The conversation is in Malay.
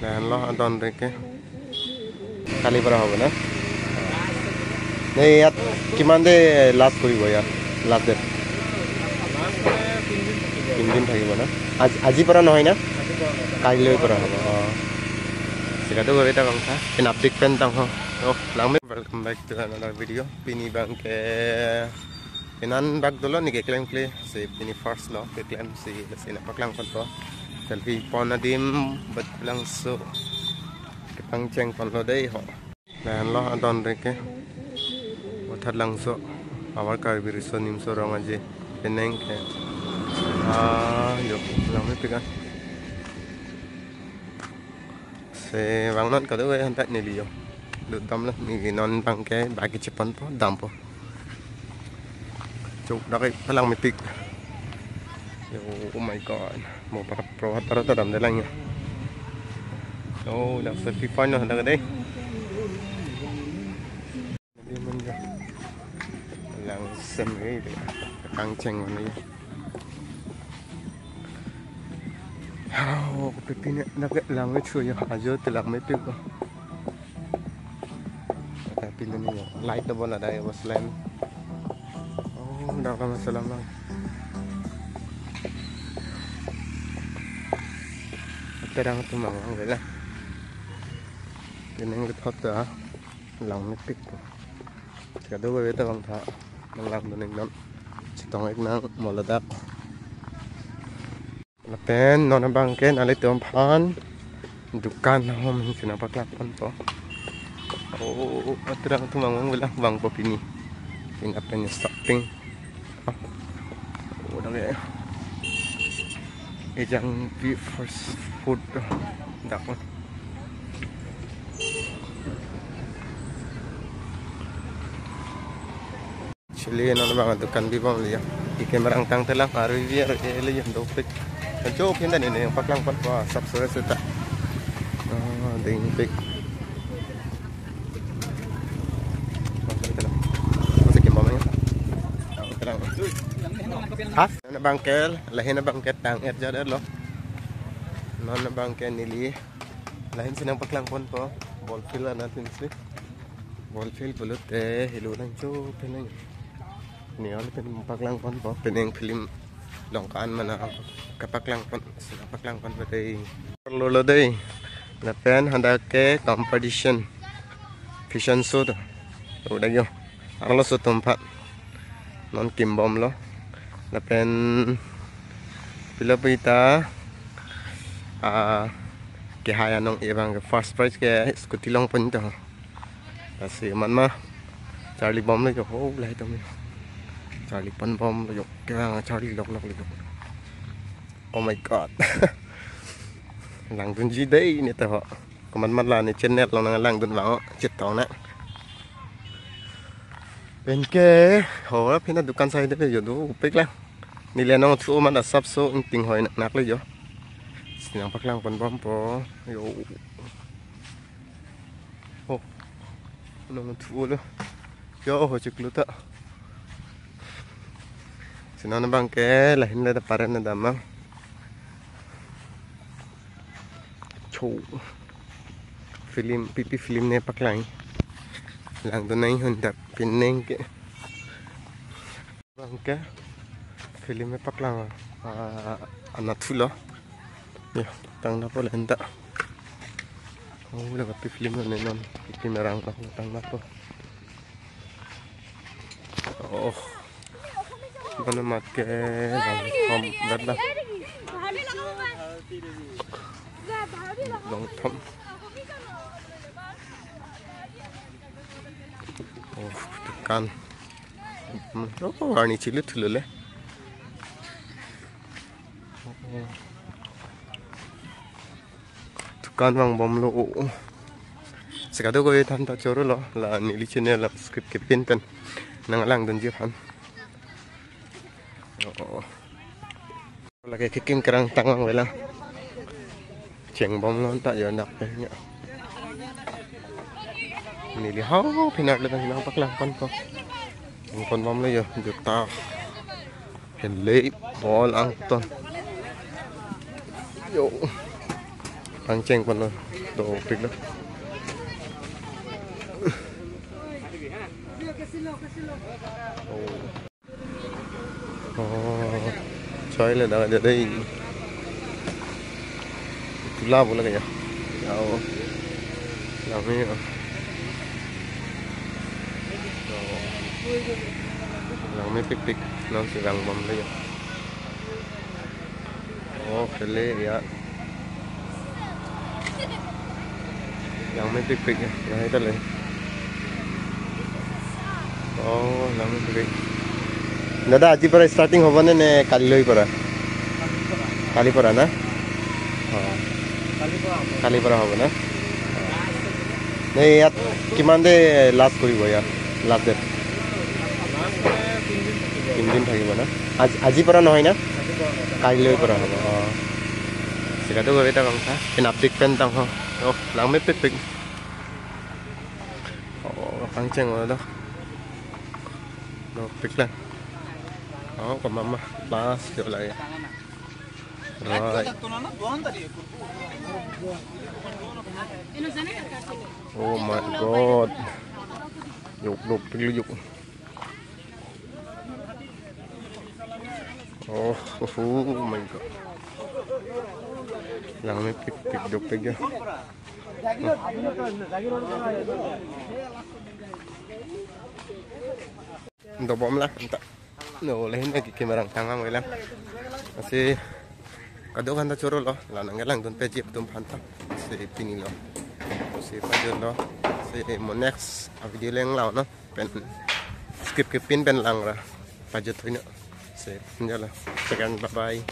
Dan lo anton reke kali berapa na? Nih ya, gimana deh last kuri gua ya, last deh. Pinjam lagi mana? Aji pernah noy na? Kali lo pernah. Sekarang tuh kita bangsa, pin update pen tang ho. Oh, lang welcome back to another video. Pini bang ke pinan bag dulu nih klaim kle, si pini first lo, klaim si napak lang konto. Selfie pon na dim, bet langsung kepang ceng pon lo deh ho. Dan lo anton reke. Thật langsung awal kali beriso nimso orang aja peneng ke yuk lama pikan se bang non kalau gue hendak nilio được tâm lắm mình non bằng cái bài cái chip po đam po chụp đó cái lang mấy pic oh my god mau para pro para ta đam đấy lanh oh đang selfie point nó hendak đấy lang xem cái căng cheng này pipin nak lang itu ya aja telang metik ko tapi ini light na bona dai was lamp oh dah kama salam lang terang tu mang ang lah pineng thot ta lang metik ko kado ba beta bang tha lang doning nam sitong ek nang moladak pen nona bangken alai tom phan dukan hom sina paklak pon po oh atrang tumang wala bang po pini pin apen stopping oh dale ejang pi first food dakon chili nona bang dukan bi bom liya ikem rang tang telang aru biar ele yam dopik Coba pindah ini yang paklang pan wah subscribe sudah ding pik masih kimbangnya hah na bangkel lahin na bangket tang jadi loh non na bangkel nili lahin sinang paklang pan po ball fill natin sih ball fill bulut hiluran coba pinang ini oleh pen paklang pan po pinang film longkaan mana kapaklang pan pada perlu deh lepen hendak ke competition fashion show tu udah yo anglo so tempat non kimbom lo lepen bila kita ke haya nong ibang first prize ke skuti long pun tu kasi man mah Charlie bom le jo ho lai tu Charlie pan bom yuk kaya Charlie lok yuk oh my god lang dun ji đây nè tao còn mình là này trên net là lang dun vào chết tao nè bên kia hồ phía nào dukan say đấy giờ đủ big lắm nè là nó thu mà đã sắp số tình hồi nặng lấy vô xin bắt lang pan bom po yo oh nó thu luôn yo hồi chụp lụt Sinon bang ke lahin la paran na damang chu film pipi film ne paklang lang do nai hundak pineng ke bang ke film ne paklang anathulo ya tang na po lenta oh la pipi film ne non pipi merang tang na po oh Gonna make long thumb oh tekan oh ani cilut dulu le tekan bang bom lo sekado ko tan ta choro lo la nili channel la script ke pin pen nang lang dun ji phan oh lagi kikim kerang tangang wala cheng bom non tak yo nak nya nili hau pinar le tang paklang kon bom le yo juta hen le bol ang ton yo Pancing pun lo, topik lo. Oh, coy là đây đây. Chula pula kaya. Yao. Lami. Lami pik nang silang bom le. Oh, kele ya. Yang may pik ya. Nakita lang. Oh, lami pik. দাদা আজি পৰা ষ্টাৰ্টিং হ'ব নে কালিলৈ পৰা? কালি পৰা না? কালি পৰা হ'ব না? নে ইয়াত কিমান দে লাষ্ট কৰিব ইয়াত? লাষ্ট ডেট 3 দিন থাকিব না? আজি পৰা নহয় না? কালিলৈ পৰা হ'ব। Sigado gawin ang ha. Pinupdate pen tang ho. Oh, lang may pipig. Oh, pangcheng mo daw. No, pik lang. Oh, kung mama, pas yo lagi. Right. Oh my god. Yuk, pig. Oh my god. Lang may pig ya. Untuk bom lah, entah. No, lain lagi kemerang tangan mo lang. Kasi kado kan ta choro lo, lanang lang don pe jeep dum phanta. Si pini lo. Si pa lo. Si mo next video lang lao no. Pen skip ke pin pen lang ra. Pa jot hoy no. Si pinjala. Sekian, bye bye.